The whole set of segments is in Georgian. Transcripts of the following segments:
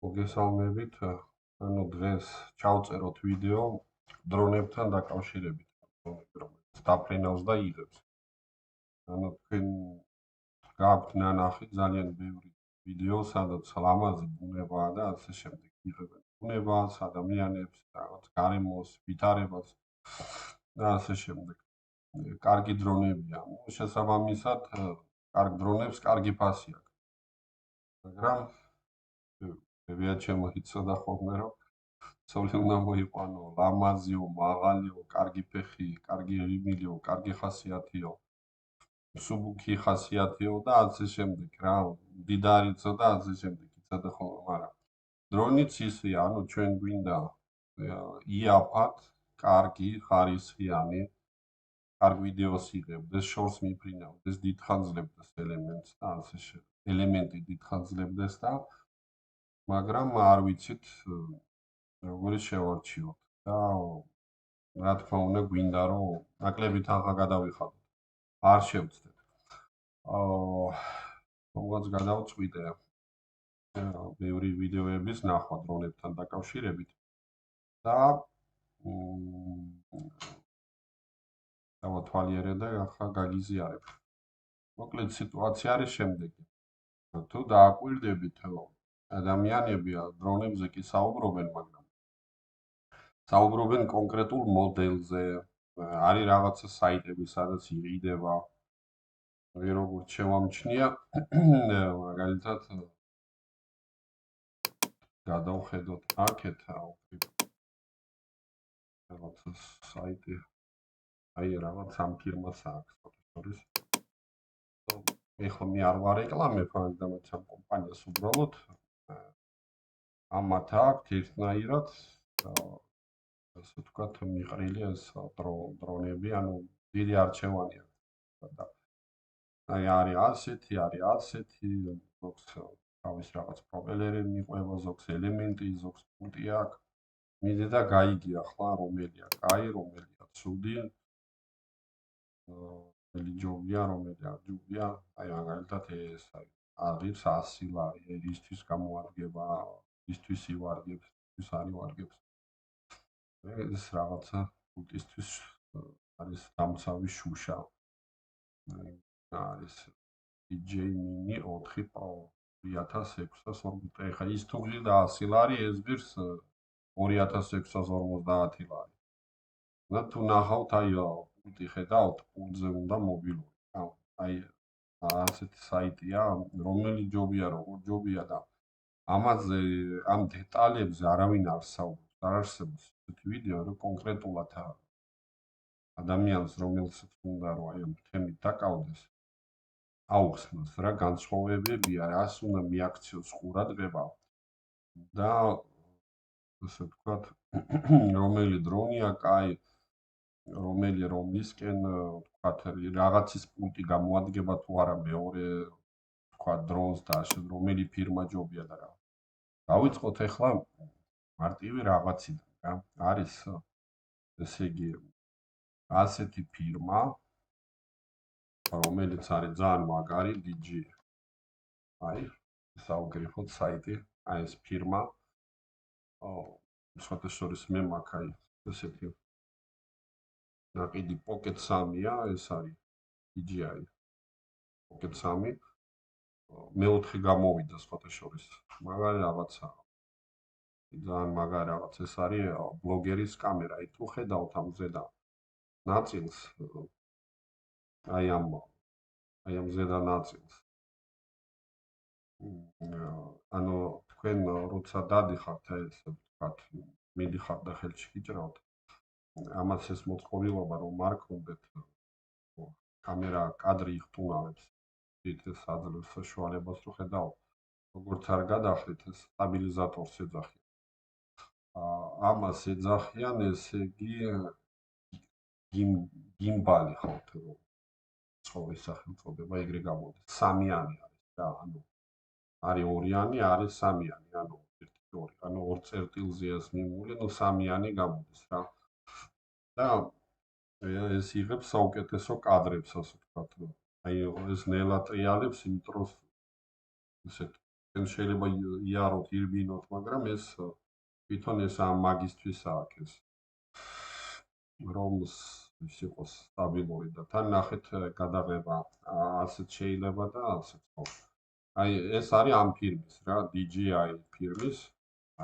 მოგესალმებით. ანუ დღეს ჩავწეროთ ვიდეო დრონებთან დაკავშირებით. დრონები, რომელიც დაფრენავს და იღებს. ანუ თქვენ გაქვთ ნანახი ძალიან ბევრი ვიდეო, სადაც ლამაზი ბუნებაა და ასე შემდეგ. იღებენ ბუნებას, ადამიანებს, რაღაც გარემოს, ვითარებას და ასე შემდეგ. კარგი დრონებია. შესაბამისად, კარგ დრონებს კარგი ფასი აქვს. მაგრამ მე ჩემოიცოდა ხოლმე რომ ცოლი უნდა მოიყვანო, ლამაზიო, მაღალიო, კარგი ფეხი, კარგი რიმილიო, კარგი ხასიათიო, მსუბუქი ხასიათიო და ასე შემდეგ რა, მდიდარიცო და ასე შემდეგ იცოდა ხოლმე, მაგრამ დრონიც ისეა, ანუ ჩვენ გვინდა იაფად, კარგი, ხარისხიანი, კარგ ვიდეოს იღებდეს, შორს მიფრინავდეს, დიდხანძლებდეს ელემენტს და ასე შემდეგ. ელემენტი დიდხანძლებდეს და მაგრამ არ ვიცით როგორი შევარჩიოთ და რა თქმა უნდა გვინდა რომ ნაკლები თანხა გადავიხადოთ. არ შევცდეთ. მოგვაც გადავწყვიტე ბევრი ვიდეოების ნახვა დრონებთან დაკავშირებით და დავათვალიერე და ახლა გაგიზიარებ. მოკლედ სიტუაცია არის შემდეგი. თუ დააკვირდებით ადამიანები დრონებზე კი საუბრობენ, მაგრამ საუბრობენ კონკრეტულ მოდელზე, არის რაღაცა საიტები, სადაც იყიდება. როგორც შევამჩნია, მაგალითად გადავხედოთ აქეთ რაღაცა საიტი, აი რაღაც ამ ფირმას აქვს ფოტოშორის. ეხლა მე არ ვარ რეკლამებ, მაგრამ ამ კომპანიას უბრალოდ ამათ აქვს ერთნაირად ასე ვთქვათ, მიყრილი ეს დრონები, ანუ დიდი არჩევანი აქვს. აი არის ასეთი, არის ასეთი, ზოგს თავის რაღაც პროპელერი მიყვება, ზოგს ელემენტი, ზოგს პუნქტი აქვს. მიდი და გაიგი ახლა რომელია კაი, რომელია ცუდი. რომელი ჯობია, რომელი არ ჯობია. აი მაგალითად ეს არის 100 ლარი, ერისთვის გამოადგება, ისთვის ივარგებს, ისთვის არ ივარგებს. ეს რაღაცა პუნქტისთვის არის დამცავი შუშა. არის DJ Mini 4 Pro 2650. ეხლა ის თუ გზირდა 100 ლარი, ეს გზირს 2650 ლარი. და თუ ნახავთ, აი პუნქტი ხედავთ, პუნქტზე უნდა მობილური. აი ასეთი საიტია, რომელი ჯობია, როგორ ჯობია და ამაზე ამ დეტალებზე არავინ არ საუბრობს. არ არსებობს ესეთი ვიდეო, რომ კონკრეტულად ადამიანს, რომელსაც უნდა რომ აი ამ თემით დაკავდეს, აუხსნას რა განსხვავებებია, რას უნდა მიაქციოს ყურადღება და ასე ვთქვათ, რომელი დრონია კაი, რომელი რომლისკენ ვთქვათ, რაღაცის პუნქტი გამოადგება თუ არა მეორე ვთქვათ დრონს და ასე რომელი ფირმა ჯობია და რა. დავიწყოთ ახლა მარტივი რაღაციდან რა. არის ესე იგი ასეთი ფირმა, რომელიც არის ძალიან მაგარი DJ. აი, საუგრიფოთ საიტი, აი ეს ფირმა. სხვადასხვა მე მაქვს აი ესეთი ნაკიდი Pocket 3-ია, ეს არის DJI Pocket 3. მეოთხე გამოვიდა სხვადასხვა. მაგარი რაღაცა. ძალიან მაგარი რაღაც ეს არის ბლოგერის კამერა. აი თუ ხედავთ ამ ზედა ნაწილს, აი ამ ზედა ნაწილს. ანუ თქვენ როცა დადიხართ ეს ვთქვათ, მიდიხართ და ხელში გიჭრავთ, ამას ეს მოწყობილობა რომ არ გქონდეთ კამერა კადრი იხტუნავებს. ეს აძლევს საშუალებას რომ ხედავთ, როგორც არ გადახრით, ეს სტაბილიზატორს ეძახიან. ამას ეძახიან, ესე იგი გიმბალი ხავთ რომ ცხოვრის სახელწოდება ეგრე გამოდის. სამიანი არის რა, ანუ არის ორიანი, არის სამიანი, ანუ 1-2, ანუ ორ წერტილზეა მიმული, ну სამიანი გამოდის რა. და ეს იღებს საუკეთესო კადრებს, ასე ვთქვათ. აი ეს ნელა ტრიალებს იმ დროს ესეთ შეიძლება იაროთ, ირბინოთ, მაგრამ ეს თვითონ ეს ამ მაგისთვისაა ეს რომ ის იყოს სტაბილური და თან ნახეთ გადაღება ასეთ შეიძლება და ასეთ ხო. აი ეს არის ამ ფირმის რა, DJI ფირმის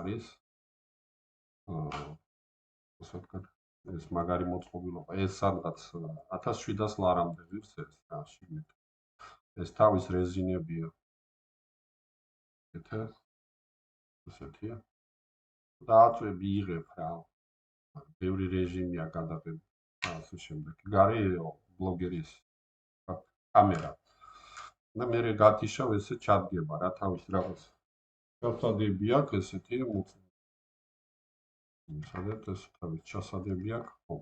არის ასე ვთქვათ, ეს მაგარი მოწყობილობა. ეს სადღაც 1700 ლარამდე ღირს ეს რა, შიგნით. ეს თავის რეზინებია. ეთე ესეთია. დააწვევი იღებ რა. ბევრი რეჟიმია გადაღება. ასე შემდეგ. გარე ბლოგერის კამერა. და მე გათიშავ ესე ჩადგება რა თავის რაღაც. ჩასადები აქვს ესეთი სადაც ეს თავის ჩასადები აქვს. ხო.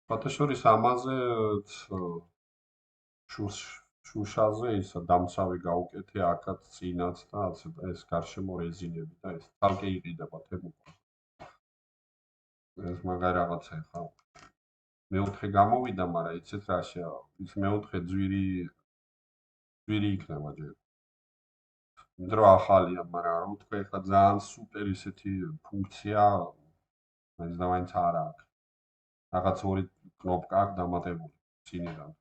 ფოტოშორის ამაზე შუშაზე ისა დამცავი გაუკეთე აქაც წინაც და ეს გარშემო რეზინები და ეს თალკე იყიდება თემუქო. ეს მაგარი რაღაცა ხა. მეოთხე გამოვიდა, მაგრამ იცით რა შეა, ის მეოთხე ძვირი იქნება ჯერ. იმიტომ რომ ახალია, მაგრამ რა ვთქვი, ხა ძალიან სუპერ ისეთი ფუნქცია, მაინც და მაინც არა აქვს. რაღაც ორი კნოპკა აქვს დამატებული წინიდან.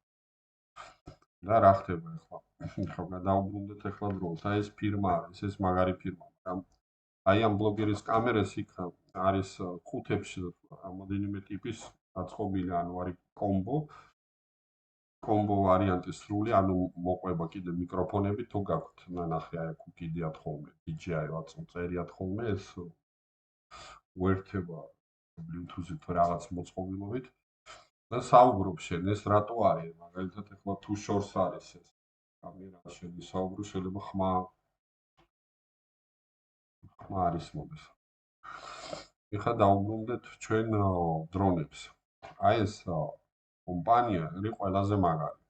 და რა ხდება ახლა? ხო, გადავუბრუნდეთ ახლა დროით. აი ეს ფირმა არის, ეს მაგარი ფირმა, მაგრამ აი ამ ბლოგერის კამერას იქ არის ხუთებში რამოდენიმე ტიპის დაწყობილი, ანუ არის კომბო ვარიანტი სრული, ანუ მოყვება კიდე მიკროფონები თუ გაქვთ, ნახე აი აქ უკიდიათ ხოლმე, DJI აწერიათ ხოლმე ეს უერთება Bluetooth-ით რაღაც მოწყობილობით და საუბრობ შენ, ეს რატო არის? მაგალითად ახლა თუ შორს არის ეს კამერა შენ ისაუბრო, შეიძლება ხმა არის მოდეს. ეხლა დავუბრუნდეთ ჩვენ დრონებს. აი ეს კომპანია არის ყველაზე მაგარი.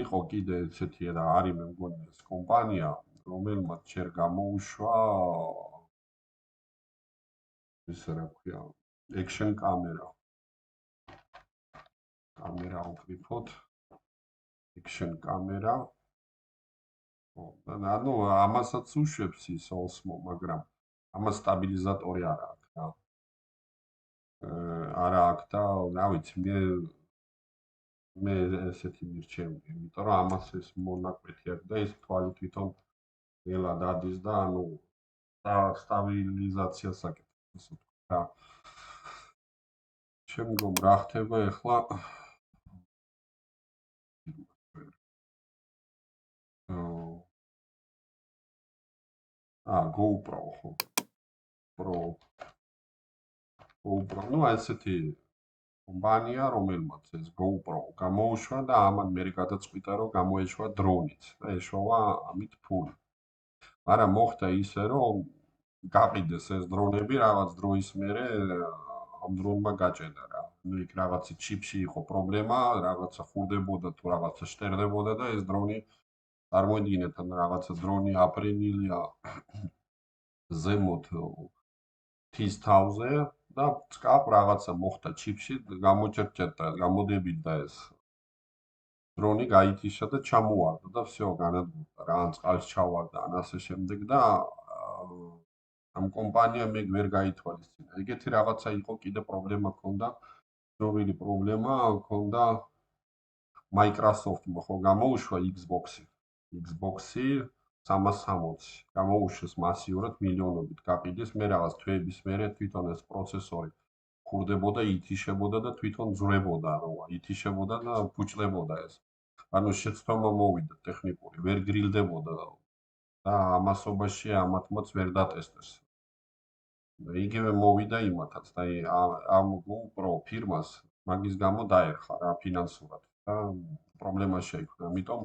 იყო კიდე ესეთი რა არის მე მგონი ეს კომპანია, რომელმაც შენ გამოუშვა ისე რა ქვია, action კამერა. კამერა უკრიფოთ. action კამერა. ანუ ამასაც უშვებს ის Osmo, მაგრამ ამას სტაბილიზატორი არ აქვს რა. არა აქვს და რა ვიცი, მე ესეთი მირჩევი, იმიტომ რომ ამას ეს მონაკვეთი აქვს და ეს თვალი თვითონ ელა დადის და ანუ სტაბილიზაციას აკეთებს, ასე ვთქვი რა. შემდგომ რა ხდება ახლა? GoPro ხო. GoPro, ну ესეთი კომპანია, რომელმაც ეს GoPro გამოუშვა და ამან მე გადაწყვიტა, რომ გამოეშვა დრონიც და ეშოვა ამით ფული. მაგრამ მოხდა ისე, რომ გაყიდეს ეს დრონები რაღაც დროის მერე ამ დრონმა გაჭედა რა. ნუ იქ რაღაცა ჩიპში იყო პრობლემა, რაღაცა ხურდებოდა თუ რაღაცა შტერდებოდა და ეს დრონი წარმოიდგინეთ, ან რაღაცა დრონი აფრენილია ზემოთ მთის თავზე და წკაპ რაღაცა მოხდა ჩიპში, გამოჭერჭერდა, გამოდებიდა ეს დრონი გაითიშა და ჩამოვარდა და всё, განადგურდა რა, ან წყალს ჩავარდა, ან ასე შემდეგ და ამ კომპანიამ ეგ ვერ გაითვალისწინა. ეგეთი რაღაცა იყო, კიდე პრობლემა ჰქონდა, ძობილი პრობლემა ჰქონდა Microsoft-მა, ხო გამოუშვა Xbox-ი. Xbox-ი 360 გამოუშვეს მასიურად მილიონობით გაყიდეს, მე რაღაც თვეების მერე თვითონ ეს პროცესორი ხურდებოდა, ითიშებოდა და თვითონ ძვრებოდა, რა, ითიშებოდა და ფუჭდებოდა ეს. ანუ შეცდომა მოვიდა ტექნიკური, ვერ გრილდებოდა და ამასობაში ამათმაც ვერ დატესტეს. იგივე მოვიდა იმათაც და ამ GoPro ფირმას მაგის გამო დაერხა რა ფინანსურად და პრობლემა შეიქმნა. ამიტომ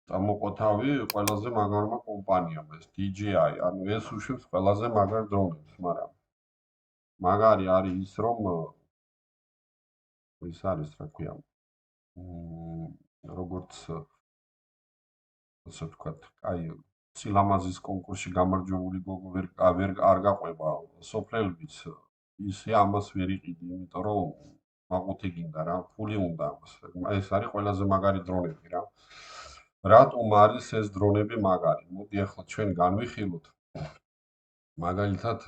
წამოყოთავი ყველაზე მაგარმა კომპანიამ ეს DJI, ანუ ეს უშვებს ყველაზე მაგარ დრონებს, მაგრამ მაგარი არის ის, რომ ის არის, რა ქვია, როგორც ასე ვთქვათ, აი სილამაზის კონკურსში გამარჯვებული გოგო არ გაყვება სოფლელიც, ისე ამას ვერ იყიდი, იმიტომ რომ მაყუთი გინდა რა, ფული უნდა ამას. ეს არის ყველაზე მაგარი დრონები რა. რატომ არის ეს დრონები მაგარი? მოდი ახლა ჩვენ განვიხილოთ. მაგალითად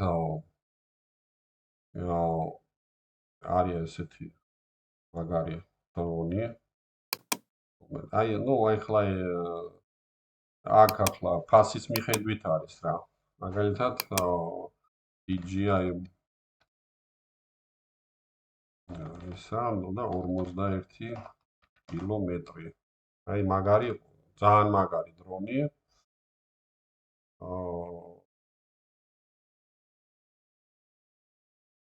არის ესეთი მაგარი დრონი. აი, ახლა აქ ახლა ფასის მიხედვით არის რა. მაგალითად DJI ისა და 41 კილომეტრი. აი მაგარი, ძალიან მაგარი დრონი.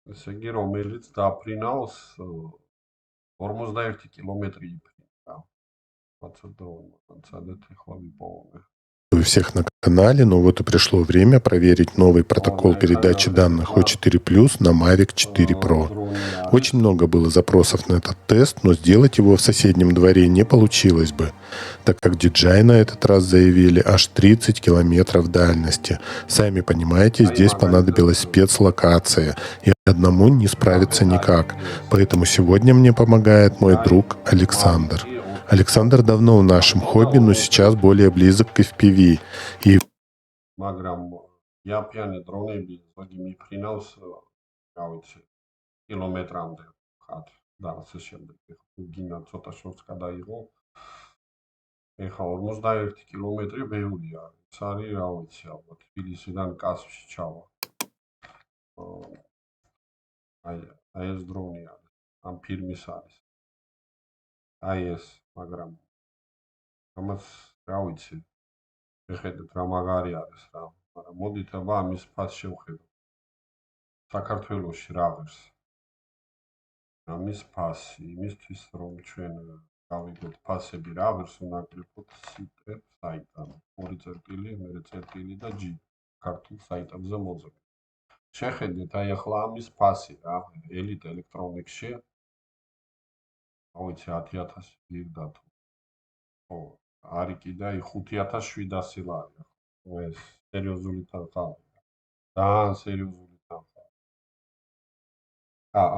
ესე იგი, რომელიც დაფრინავს 41 კილომეტრი იფრინდა. Баца дрон, სადეთ ახლა ვიპოვე. Всех на канале, но вот и пришло время проверить новый протокол передачи данных O4+, на Mavic 4 Pro. Очень много было запросов на этот тест, но сделать его в соседнем дворе не получилось бы, так как DJI на этот раз заявили аж 30 километров дальности. Сами понимаете, здесь понадобилась спецлокация, и одному не справиться никак. Поэтому сегодня мне помогает мой друг Александр. Александр давно в нашем хобби, но сейчас более близок к FPV. И... მაგრამ იაფიანი დრონები ზოგი მიფრინავს, რა ვიცი, კილომეტრამდე ხათ და ასე შემდეგ. გინა ცოტა შორს გადაიღო. ეხა 41 კილომეტრი ბევრია. ეს არის, რა ვიცი, ალბათ თბილისიდან კასპში ჩავა. აი ეს დრონი არის. ამ ფირმის არის. აი ეს, მაგრამ ამას რა ვიცი. შეხედეთ რა მაგარი არის რა, მაგრამ მოდით აბა ამის ფასს შევხედოთ. საქართველოში რა ღირს? ამის ფასი, იმისთვის რომ ჩვენ გავიგოთ ფასები რა ღირს, უნდა ვკრიფოთ საიტიდან. 2 წერტილი, მერე წერტილი და G ქართულ საიტებზე მოძებნით. შეხედეთ აი ახლა ამის ფასი რა, Elite Electronics-ში. რა ვიცი 10000 გირდა თუ. ხო, არის კიდე 5700 ლარი. ეს სერიოზული თანხაა. ძალიან სერიოზული თანხაა.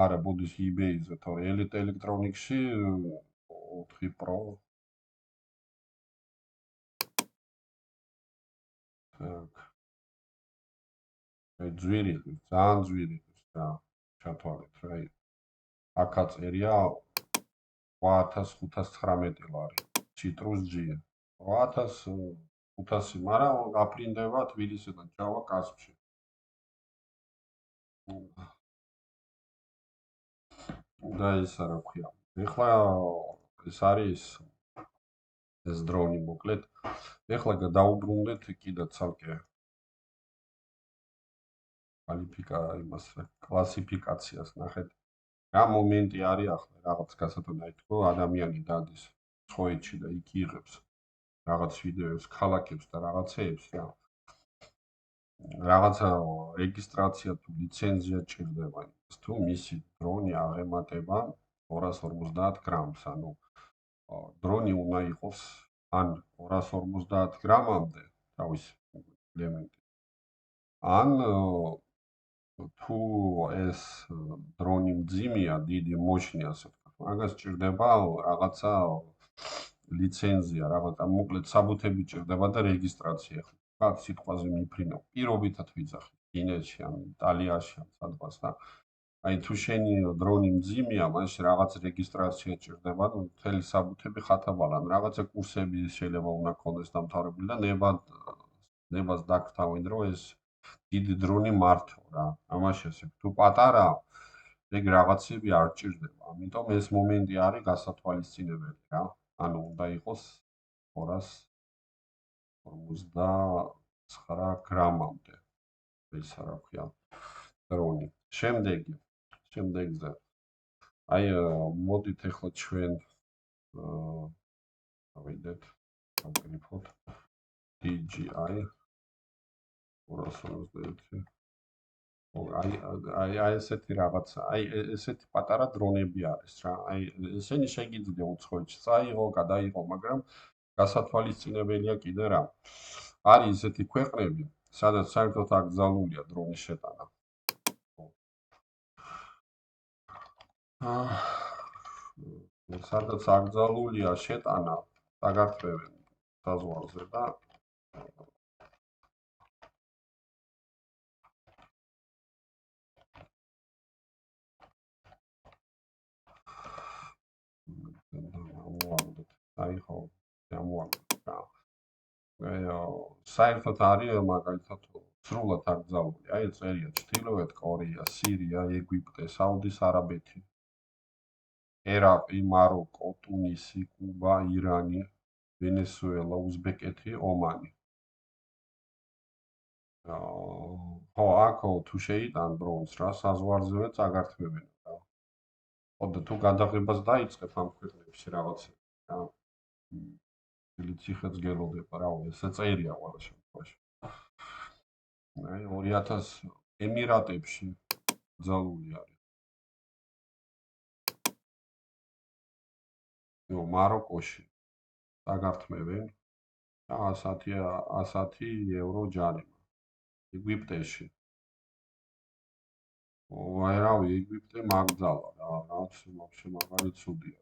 არა, ბუდის eBay-ზე, თორე Elite Electronics-ში 4 Pro. так. აი ძვირი, ძალიან ძვირი რა, ჩათვალეთ რა. აქ აწერია 8519 ლარი. Citrus G. 8500, მაგრამ აფრინდება თბილისიდან ჩავა კასპში. და ისა რა ქვია. ეხლა ეს არის ეს დრონი მოკლედ. ეხლა დავუბრუნდეთ კიდე ცალკე კლასიფიკაციას ნახეთ. რა მომენტი არის ახლა რაღაც გასატანაით, რომ ადამიანი დადის ცხოეთში და იქ იღებს რაღაც ვიდეოებს, ქალაქებს და რაღაცეებს რა. რაღაცა რეგისტრაცია თუ ლიცენზია ჭირდება ის თუ მისი დრონი აღემატება 250 გრამს, ანუ დრონი უნდა იყოს ან 250 გრამამდე თავისი ელემენტი. ან თუ ეს დრონი მძიმეა, დიდი მოშნი ასე ვთქვათ, მაგას ჭირდება რაღაცა ლიცენზია, რაღაცა მოკლედ საბუთები ჭირდება და რეგისტრაცია. ხა სიტყვაზე მიფრინავ. პირობითად ვიძახი, ჩინეთში ან იტალიაში ან სადღაც და აი თუ შენი დრონი მძიმეა, მაშ რაღაც რეგისტრაცია ჭირდება, მთელი საბუთები ხათაბალა, რაღაცა კურსები შეიძლება უნდა ქონდეს დამთავრებული და ნებას დაგთავენ, რომ ეს დიდი დრონი მართო რა. ამაში ასე თუ პატარა, ეგ რაღაცები არ ჭირდება. ამიტომ ეს მომენტი არის გასათვალისწინებელი რა. ანუ უნდა იყოს 249 გრამამდე. ეს რა ქვია დრონი. შემდეგზე აი მოდით ახლა ჩვენ გავიდეთ ვაკრიფოთ DJI 221. აი ესეთი რაღაცა, აი ესეთი პატარა დრონები არის რა. აი ესენი შეგიძლია უცხოეთში წაიღო, გადაიღო, მაგრამ გასათვალისწინებელია კიდე რა. არის ესეთი ქვეყნები, სადაც საერთოდ აკრძალულია დრონის შეტანა. სადაც აკრძალულია შეტანა, დაგარწმევენ, საზღვარზე და აი ხო ამოვაგდოთ რა. საერთოდ არის მაგალითად სრულად აკრძალული. აი წერია ჩრდილოეთ კორეა, სირია, ეგვიპტე, საუდის არაბეთი, ერაყი, მაროკო, ტუნისი, კუბა, ირანი, ვენესუელა, უზბეკეთი, ომანი. ხო, აქ თუ შეიტან დრონს რა, საზღვარზევე წაგართმევენ რა. ხოდა თუ გადაღებას დაიწყებ ამ ქვეყნებში რაღაცა რა. ციხეც გელოდება რა, ესე წერია ყველა შემთხვევაში. აი 2000 ემირატებში ძალული არის. მაროკოში დაგართმევენ და 110 ევრო ჯარიმა. ეგვიპტეში. აი რავი, ეგვიპტე მაგძალა რა, რაც მაგარი ცუდია.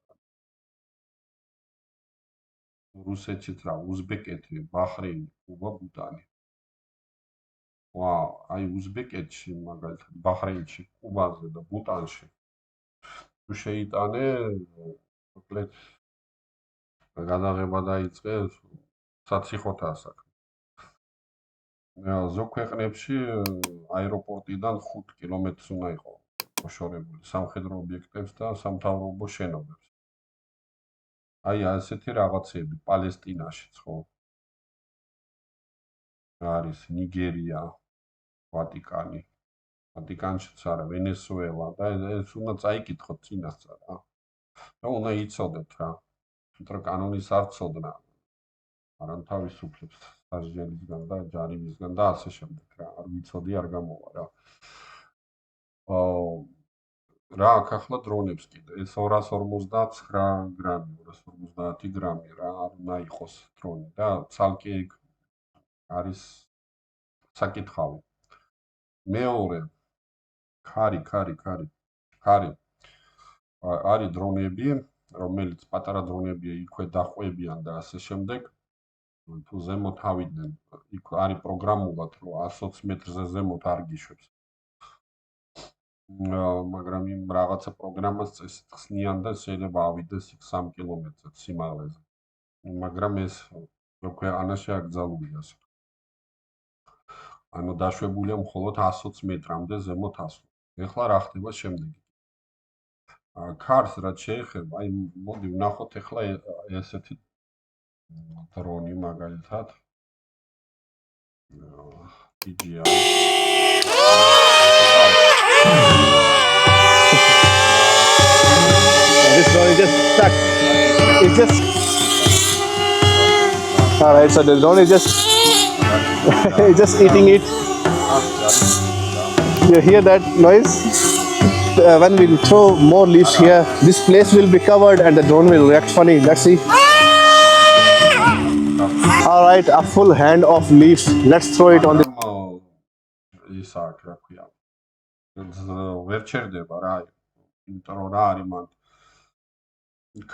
რუსეთშიც რა, უზბეკეთი, ბაჰრეინი, კუბა, ბუტანი. აი უზბეკეთში მაგალითად, ბაჰრეინში, კუბაზე და ბუტანში თუ შეიტანე, მოკლედ გადაღება დაიწყე, საციხოთაა საქმე. ზოგ ქვეყნებში აეროპორტიდან 5 კილომეტრს უნდა იყო მოშორებული სამხედრო ობიექტებს და სამთავრობო შენობებს. აი ასეთი რაღაცები პალესტინაშიც ხო არის ნიგერია, ვატიკანი, ვატიკანშიც არა, ვენესუელა და ეს უნდა წაიკითხოთ წინასწარ რა. და უნდა იცოდეთ რა. თუმცა კანონის არ ცოდნა. არან თავისუფლებს სასჯელისგან და ჯარიმისგან და ასე შემდეგ რა. არ ვიცოდი, არ გამოვა რა. რა აქ ახლა დრონებს კიდე ეს 259 გრამი, 250 გრამი რა არ უნდა იყოს დრონი და ცალკე არის საკითხავი. მეორე ქარი არის დრონები, რომელიც პატარა დრონებია, იქვე დაყვებიან და ასე შემდეგ. თუ ზემოთ ავიდნენ, იქ არის პროგრამულად, რომ 120 მეტრზე ზემოთ არ გიშვებს. მაგრამ იმ რაღაცა პროგრამას წესით ხსნიან და შეიძლება ავიდეს იქ 3 კილომეტრზე სიმაღლეზე. მაგრამ ეს ქვეყანაში აკრძალულია. ანუ დაშვებულია მხოლოდ 120 მეტრამდე ზემოთ ასვლა. ეხლა რა ხდება შემდეგი? ქარს რაც შეეხება, აი მოდი ვნახოთ ეხლა ესეთი დრონი მაგალითად. DJI. This drone is just stuck. It's just. Alright, so the drone is just eating it. You hear that noise? When we throw more leaves here, this place will be covered and the drone will react funny. Let's see. Alright, a full hand of leaves. Let's throw it on the. ისაა რა ქვია. ვერ ჩერდება რა. იმიტომ რომ რა არის მან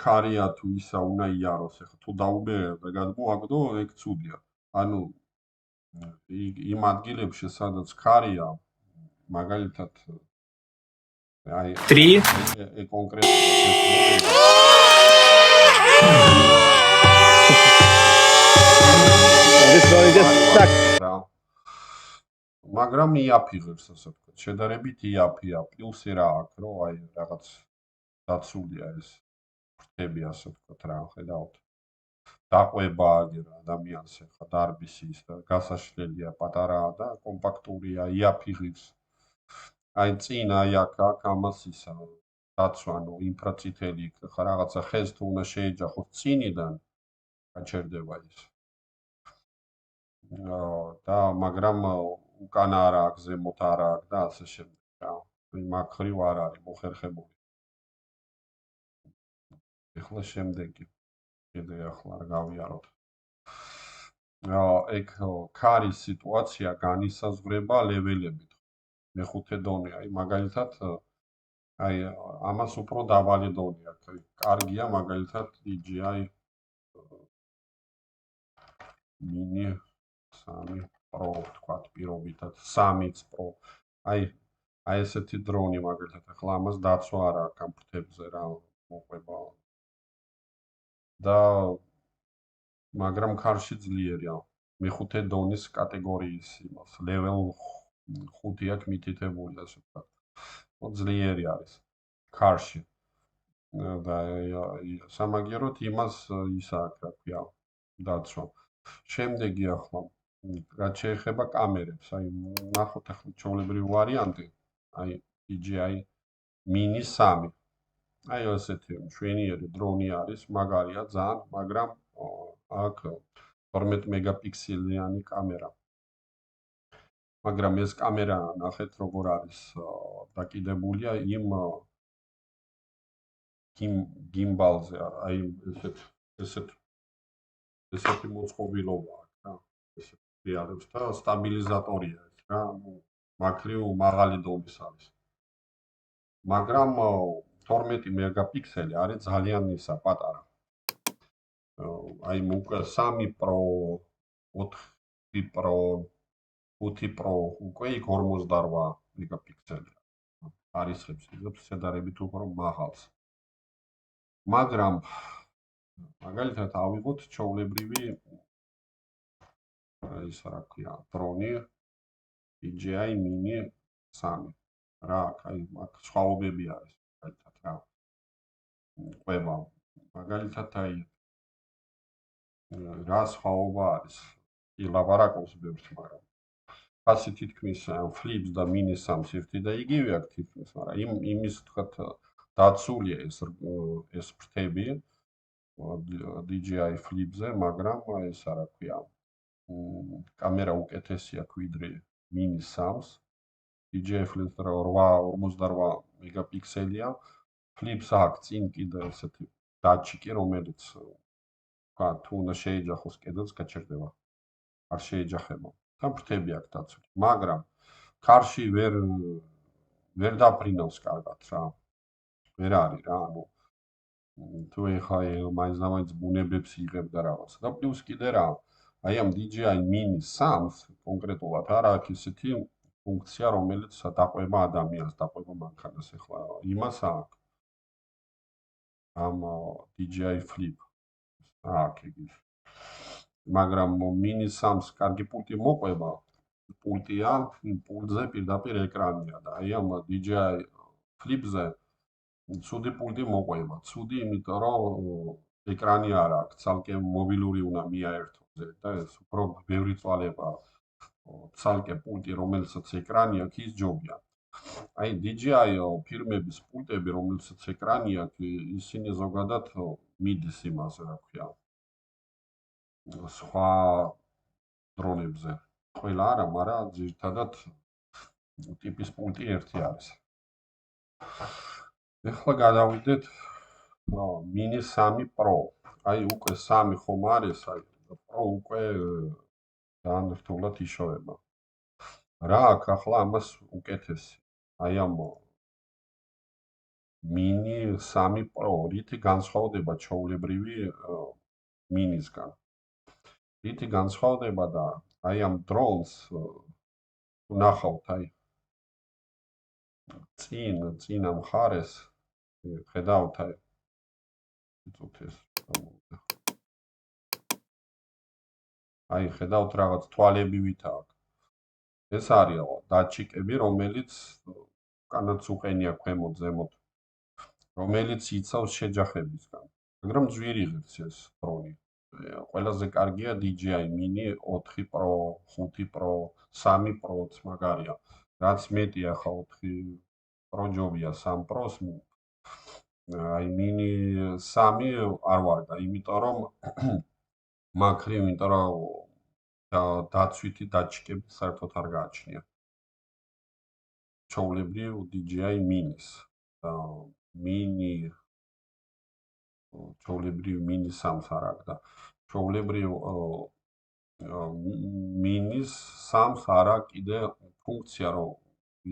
ქარია თუ ისა უნდა იაროს. ეხლა თუ დაუბერებ და გადმოაგდო, ეგ ცუდია. ანუ იმ ადგილებში სადაც ქარია, მაგალითად აი 3 კონკრეტულად This drone is just stuck. მაგრამ იაფიღებს ასე ვთქვათ. შედარებით იაფია. პლუსი რა აქვს, რომ აი რაღაც დაცულია ეს ფრთები ასე ვთქვათ რა, ხედავთ. დაყვება აგერ ადამიანს ახლა დარბის ის და გასაშლელია, პატარაა და კომპაქტურია, იაფიღებს. აი წინ აი აქ ამას ისა დაცვანო ინფრაწითელი ხა რაღაცა ხეს თუ უნდა შეეჯახოს წინიდან გაჩერდება ის. და მაგრამ უკანა არა აქვს, ზემოთ არა აქვს და ასე შემდეგ რა. მაგ ხრივ არ არის მოხერხებული. ეხლა შემდეგი. კიდე ახლა არ გავიაროთ. ეგ ქარის სიტუაცია განისაზღვრება ლეველებით. მეხუთე დონე, აი მაგალითად აი ამას უფრო დაბალი დონე აქვს. კარგია მაგალითად DJI Mini 3 Pro თქვათ პირობითად 3-ც Pro. აი ესეთი დრონი მაგალითად ახლა ამას დაცვა არ აქვს ამ ფრთებზე რა მოყვება. და მაგრამ ქარში ძლიერია. მეხუთე დონის კატეგორიის იმას level 5 აქვს მითითებული ასე ვთქვათ. ძლიერი არის ქარში. და სამაგიეროდ იმას ის აქვს, რა ქვია, დაცვა. შემდეგი ახლა რაც შეეხება კამერებს, აი ნახოთ ახლა ჩვეულებრივი ვარიანტი, აი DJI Mini 3. აი ესეთი მშვენიერი დრონი არის, მაგარია ძალიან, მაგრამ აქ 12 მეგაპიქსელიანი კამერა. მაგრამ ეს კამერა ნახეთ როგორ არის დაკიდებულია იმ გიმბალზე, აი ესეთი მოწყობილობა აქვს რა. ესეთი არის და სტაბილიზატორია ეს რა, მაქრიუ მაღალი დონის არის. მაგრამ 12 მეგაპიქსელი არის ძალიან ისა პატარა. აი უკვე 3 Pro, 4 Pro, 5 Pro უკვე იქ 48 მეგაპიქსელია. არისხებს იღებს შედარებით უფრო მაღალს. მაგრამ მაგალითად ავიღოთ ჩვეულებრივი ის რა ქვია, დრონი DJI Mini 3. რა, აი აქ სხვაობები არის მაგალითად რა. ყვება მაგალითად აი რა სხვაობა არის? ლაპარაკობს ბევრს, მაგრამ ასე თითქმის Flips და Mini 3 ერთი და იგივე აქვს თითქმის, მაგრამ იმის თქვათ დაცულია ეს ფრთები DJI Flip-ზე, მაგრამ ეს რა ქვია, კამერა უკეთესია ვიდრე Mini 3-ს. DJI Flip 48 მეგაპიქსელია. Flips აქვს წინ კიდე ესეთი დატჩიკი, რომელიც თუ უნდა შეეჯახოს კედელს, გაჩერდება. არ შეეჯახება. თან ფრთები აქვს დაცული, მაგრამ ქარში ვერ დაფრინავს კარგად რა. ვერ არის რა, ანუ თუ ეხა მაინც ბუნებებს იღებ და რაღაც. და პლუს კიდე რა, აი ამ DJI Mini 3-ს კონკრეტულად არ აქვს ისეთი ფუნქცია, რომელიც დაყვება ადამიანს, დაყვება მანქანას. ეხლა იმას აქვს ამ DJI Flip აქვს იგი. მაგრამ Mini 3-ს კარგი პულტი მოყვება. პულტია, პულტზე პირდაპირ ეკრანია და აი ამ DJI Flip-ზე ცუდი პულტი მოყვება. ცუდი, იმიტომ რომ ეკრანი არ აქვს, ცალკე მობილური უნდა მიაერთო და ეს უფრო ბევრი წვალება. ცალკე პულტი, რომელსაც ეკრანი აქვს, ის ჯობია. აი DJI ფირმების პულტები, რომელსაც ეკრანი აქვს, ისინი ზოგადად მიდის იმაზე, რა ქვია, სხვა დრონებზე. ყველა არა, მაგრამ ძირითადად ტიპის პულტი ერთი არის. ეხლა გადავიდეთ Mini 3 Pro. აი უკვე 3 ხომ არის, აი Pro უკვე ძალიან რთულად იშოვება. რა აქვს ახლა ამას უკეთესი? აი ამ Mini 3 Pro რითი განსხვავდება ჩვეულებრივი Mini-სგან? რითი განსხვავდება და აი ამ დრონს ნახავთ აი წინა მხარეს ხედავთ აი წუთეს აი ხედავთ რაღაც თვალებივით აქვს. ეს არის დატჩიკები, რომელიც უკანაც უყენია ქვემოთ ზემოთ, რომელიც იცავს შეჯახებისგან. მაგრამ ძვირი ღირს ეს დრონი. ყველაზე კარგია DJI Mini 4 Pro, 5 Pro, 3 Pro-ც მაგარია. რაც მეტი ახლა 4 Pro ჯობია 3 Pro-ს. აი Mini 3 არ ვარგა, იმიტომ რომ მაქრიუ, იმიტომ რომ დაცვითი დატჩიკები საერთოდ არ გააჩნია. ჩვეულებრივ DJI Mini-ს და ჩვეულებრივ Mini 3-ს არ აქვს და ჩვეულებრივ Mini 3-ს არ აქვს კიდე ფუნქცია, რომ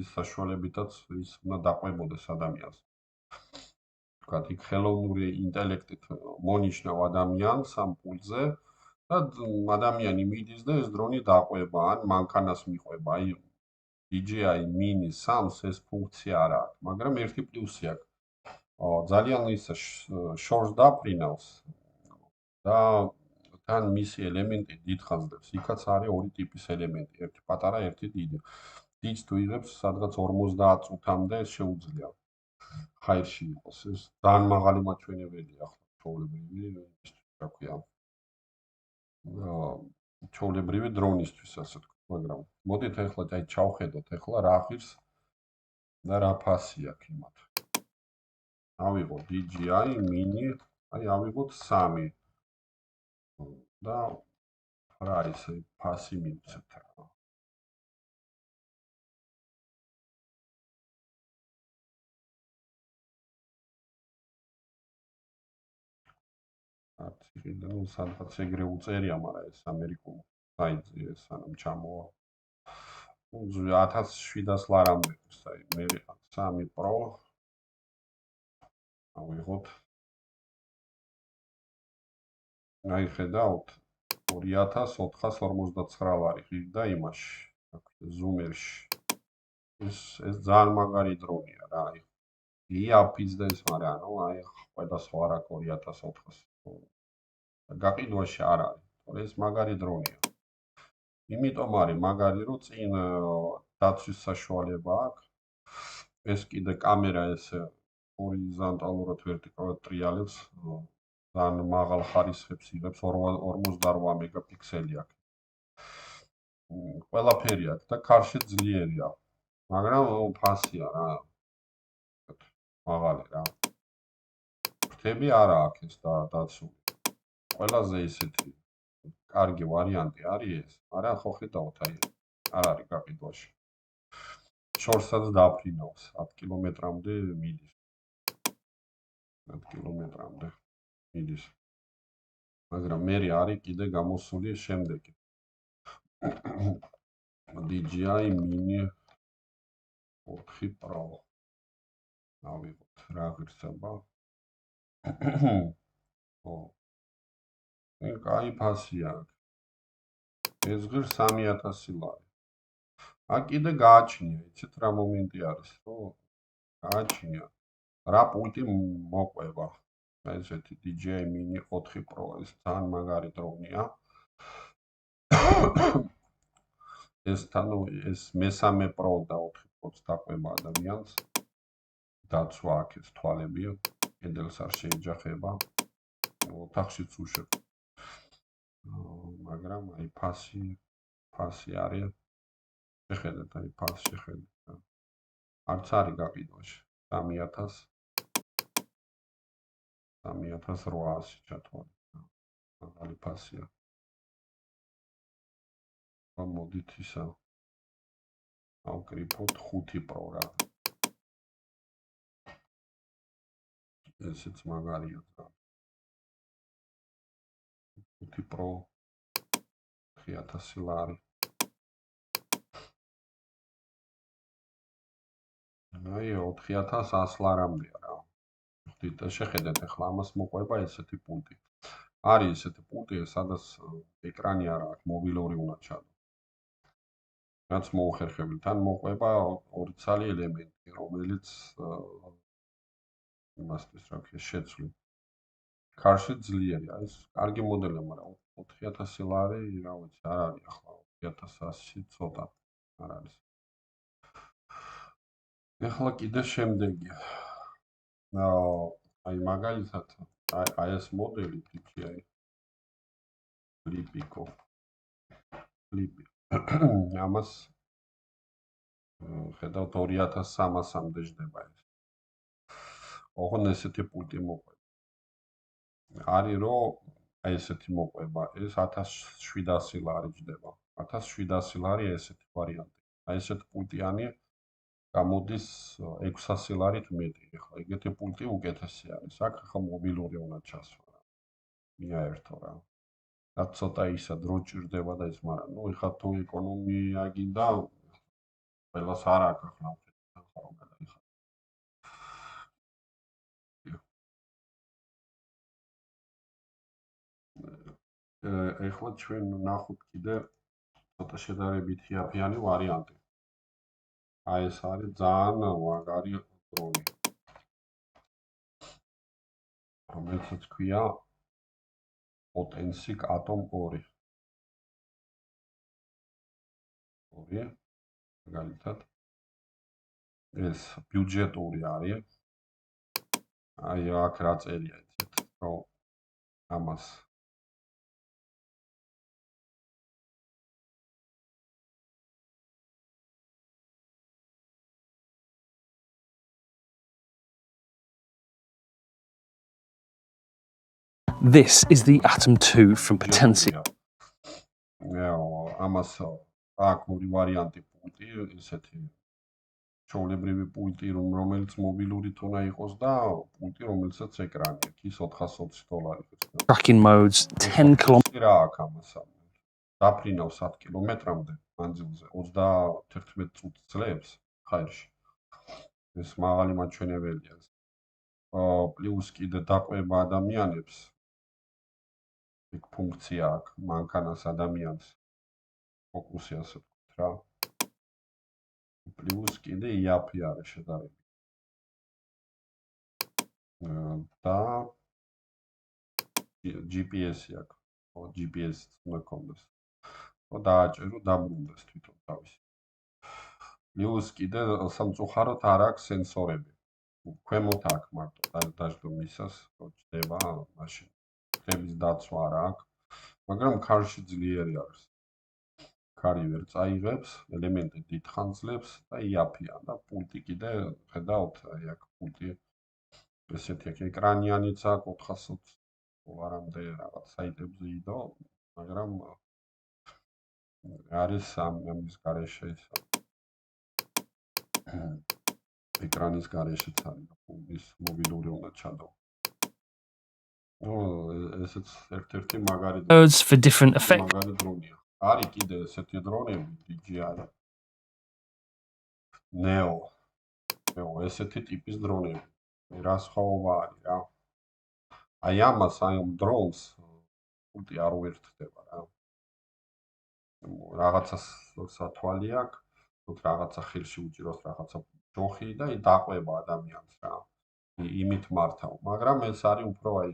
ის საშუალებითაც ის უნდა დაყვებოდეს ადამიანს. თქვათ, იქ ხელოვნური ინტელექტით მონიშნავ ადამიანს ამ პულტზე და ადამიანი მიდის და ეს დრონი დაყვება ან მანქანას მიყვება. აი DJI Mini 3-ს ეს ფუნქცია არ აქვს, მაგრამ ერთი პლუსი აქვს. ძალიან ისა შორს დაფრინავს და თან მისი ელემენტი დიდხანს. იქაც არის ორი ტიპის ელემენტი, ერთი პატარა, ერთი დიდი. დიდს თუ იღებს სადღაც 50 წუთამდე შეუძლია ჰაერში იყოს. ეს ძალიან მაღალი მაჩვენებელია ახლა ჩვეულებრივი, რა ქვია, ჩვეულებრივი დრონისთვის, ასე თქვა, მაგრამ მოდით ახლა აი ჩავხედოთ ახლა რა ღირს და რა ფასი აქვს იმათ. ავიღოთ DJI Mini, აი ავიღოთ 3 და რა არის ფასი მივცეთ რა. არც იქიდან სადღაც ეგრე უწერია, მაგრამ ეს ამერიკულ საიტზე ეს სანამ ჩამოვა. 1700 ლარამდე, აი მე 3 Pro ავიღოთ. აი ხედავთ 2459 ლარი ღირდა იმაში, ზუმერში. ეს ძალიან მაგარი დრონია რა, აი იაფის და ეს, მაგრამ ანუ აი ყველა სხვა რა 2400 გაყიდვაში არ არის, თორე ეს მაგარი დრონია. იმიტომ არის მაგარი, რომ წინ დაცვის საშუალება აქვს. ეს კიდე კამერა ეს ჰორიზონტალურად ვერტიკალურად ტრიალებს, ძალიან მაღალ ხარისხებს იღებს, 48 მეგაპიქსელი აქვს. ყველაფერი აქვს და ქარში ძლიერია. მაგრამ ფასია რა. მაღალი რა. ფრთები არა აქვს ეს დაცული. ყველაზე ისეთი კარგი ვარიანტი არის ეს, მაგრამ ხო ხედავთ აი არ არის გაყიდვაში. შორსაც დაფრინავს 10 კილომეტრამდე მიდის. 10 კილომეტრამდე მიდის. მაგრამ მე არის კიდე გამოსული შემდეგი. DJI Mini 4 Pro. ავიღოთ რა ღირსება. ო. ეს კაი ფასია აქვს. ეს ღირს 3000 ლარი. კიდე გააჩნია, იცით რა მომენტი არის, რომ გააჩნია რა პულტი მოყვება. ესეთი DJI Mini 4 Pro ეს ძალიან მაგარი დრონია. ეს მესამე Pro და 4 Pro-ს დაყვება ადამიანს. დაცვა აქვს ეს თვალები, კედელს არ შეეჯახება. ოთახშიც უშვებ. მაგრამ აი ფასი არის. შეხედეთ, აი ფასი შეხედეთ. არც არის გაყიდვაში. 3800 ჩათვალე. მაღალი ფასია. მოდით ისა ავკრიფოთ 5 Pro რა. ესეც მაგარია რა. 5 Pro 3000 ლარი. აი 4100 ლარამდეა რა. ხდით შეხედეთ ახლა ამას მოყვება ესეთი პუნქტი. არის ესეთი პუნქტი, სადაც ეკრანი არ აქვს, მობილური უნდა ჩადო. რაც მოუხერხებელთ, თან მოყვება ორი ცალი ელემენტი, რომელიც იმასთვის რა ქვია შეცვლი. ქარში ძლიერია, ეს კარგი მოდელია, მაგრამ 4000 ლარი, რა ვიცი, არ არის ახლა 4100 ცოტა არ არის. ახლა კიდე შემდეგი. აი მაგალითად, აი ეს მოდელი DJI Flipico. ამას ხედავთ 2300-მდე ჯდება ეს. ოღონდ ესეთი პულტი მოყვება. არის რომ აი ესეთი მოყვება, ეს 1700 ლარი ჯდება. 1700 ლარი ესეთი ვარიანტი. აი ესეთი პულტიანი გამოდის 600 ლარით მეტი. ახლა ეგეთი პულტი უკეთესი არის. აქ ახლა მობილური უნდა ჩასვა რა. მიაერთო რა. რაც ცოტა ისა დრო ჭირდება და ის, მაგრამ ნუ ეხლა თუ ეკონომია გინდა, ყველას არ აქვს ახლა ხო გადაიხადე. ეხლა ჩვენ ნახოთ კიდე ცოტა შედარებით იაფიანი ვარიანტი. აი ეს არის ძალიან მაგარი დრონი. რომელსაც ქვია Potensic Atom 2. მაგალითად ეს ბიუჯეტური არის. აი აქ რა წერია იცით, რომ ამას This is the Atom 2 from Potensic. ამას აქვს ორი ვარიანტი პულტი, ესეთი ჩვეულებრივი პულტი, რომელიც მობილურით უნდა იყოს და პულტი, რომელსაც ეკრანი აქვს, ის $420. Tracking modes, 10 kilometers. რა აქვს ამას? დაფრინავს 10 კილომეტრამდე მანძილზე, 31 წუთს ძლებს ხაერში. ეს მაღალი მაჩვენებელია. პლუს კიდე დაყვება ადამიანებს. იქ ფუნქცია აქვს, მანქანას ადამიანს ფოკუსი ასე ვთქვით რა. პლუს კიდე იაფი არის შედარებით. და GPS-ი აქვს. GPS-იც უნდა გქონდეს. დააჭერო, დაბრუნდეს თვითონ თავისი. პლუს კიდე სამწუხაროდ არ აქვს სენსორები. ქვემოთ აქვს მარტო დაჟდომისას, ჭდება მაშინ. ხების დაცვა არ აქვს, მაგრამ ქარში ძლიერი არის. ქარი ვერ წაიღებს, ელემენტი დიდხანს ძლებს და იაფია და პულტი კიდე ხედავთ, აი აქ პულტი ესეთი აქ ეკრანიანიც აქვს $420 რაღაც საიტებზე იდო, მაგრამ არის ამის გარეშე ის ეკრანის გარეშეც არის ის მობილური უნდა ჩადო. ესეც ერთ-ერთი მაგარი Modes for different effects. მაგარი დრონია. არის კიდე ესეთი დრონები DJI Neo ესეთი ტიპის დრონები. რა სხვაობა არის რა? აი ამას აი ამ დრონს პულტი არ უერთდება რა. რაღაცა სათვალი აქვს, რაღაცა ხელში უჭიროს რაღაცა ჯოხი და დაყვება ადამიანს რა. იმით მართავ, მაგრამ ეს არის უფრო აი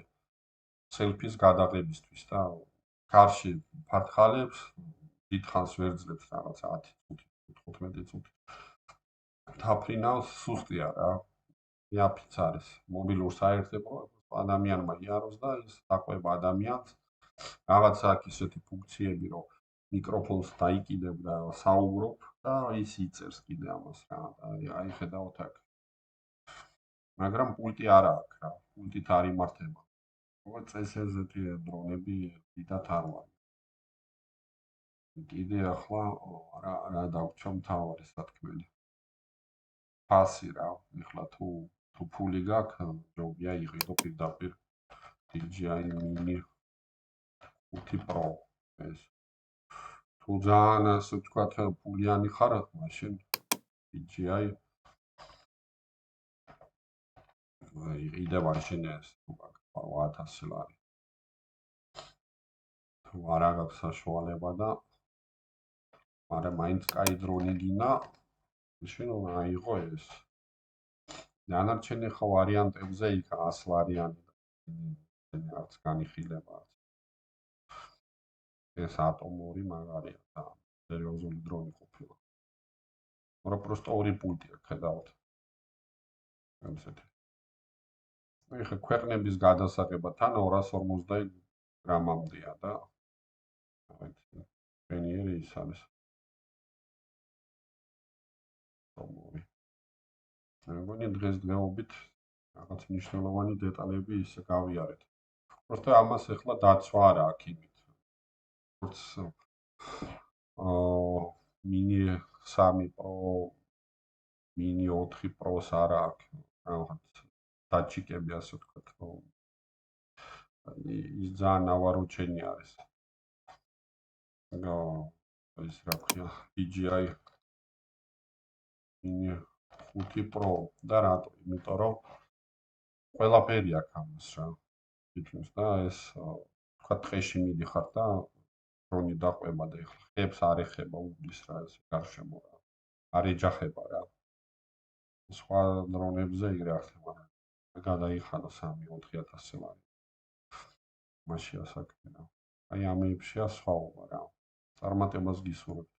სელფის გადაღებისთვის და ქარში ფართხალებს, დიდხანს ვერ ძლებს რაღაცა 10 წუთი, 15 წუთი. დაფრინავს სუსტია რა. იაფიც არის. მობილურ საერთოდ ადამიანმა იაროს და ის დაყვება ადამიანს. რაღაცა აქვს ისეთი ფუნქციები, რომ მიკროფონს დაიკიდებ და საუბრობ და ის იწერს კიდე ამას რა. აი ხედავთ აქ. მაგრამ პულტი არ აქვს რა. პულტით არ იმართება. ეს ესეთი დრონები დიდათ არ ვარ. კიდე ახლა რა დაგვჭა მთავარი სათქმელი. ფასი რა, ეხლა თუ ფული გაქვს, ჯობია იყიდო პირდაპირ DJI Mini 5 Pro ეს. თუ ძალიან ასე ვთქვათ, ფულიანი ხარ, მაშინ DJI იყიდება შენ ეს თუ გაქვს 1000 ლარი. თუ არ აქვს საშუალება და მაგრამ მაინც კაი დრონი გინდა, შენ აიღო ეს. დანარჩენი ხო ვარიანტებზე იქ 100 ლარიანი არც განიხილება. ეს Atom 2 მაგარია და სერიოზული დრონი ყოფილა. მაგრამ просто ორი პულტი აქვს, ხედავთ. ესეთი. ეხლა ქვეყნების გადასაღება თან 250 გრამამდეა და პენიერი ის არის. მეგონი დღესდღეობით რაღაც მნიშვნელოვანი დეტალები ისე გავიარეთ. просто ამას ეხლა დაცვა არ აქვს იმით. როგორც Mini 3 Pro, Mini 4 Pro-ს არ აქვს რაღაც დაჩიკები ასე ვთქვათ, რომ ის ძალიან ნავაროჩენი არის. ეს რა ქვია, DJI Mini 5 Pro და რატო? იმიტომ რომ ყველაფერი აქვს ამას რა. თითქმის და ეს თქვა ტყეში მიდიხარ და დრონი დაყვება და ეხლა ხებს არ ეხება უბლის რა ეს გარშემო რა. არ ეჯახება რა. სხვა დრონებზე იგრე არ ხდება. გადაიხადა 3-4000 ლარი. მაშია საქმე რა. აი ამ ეიფშია სხვაობა რა. წარმატებას გისურვებთ.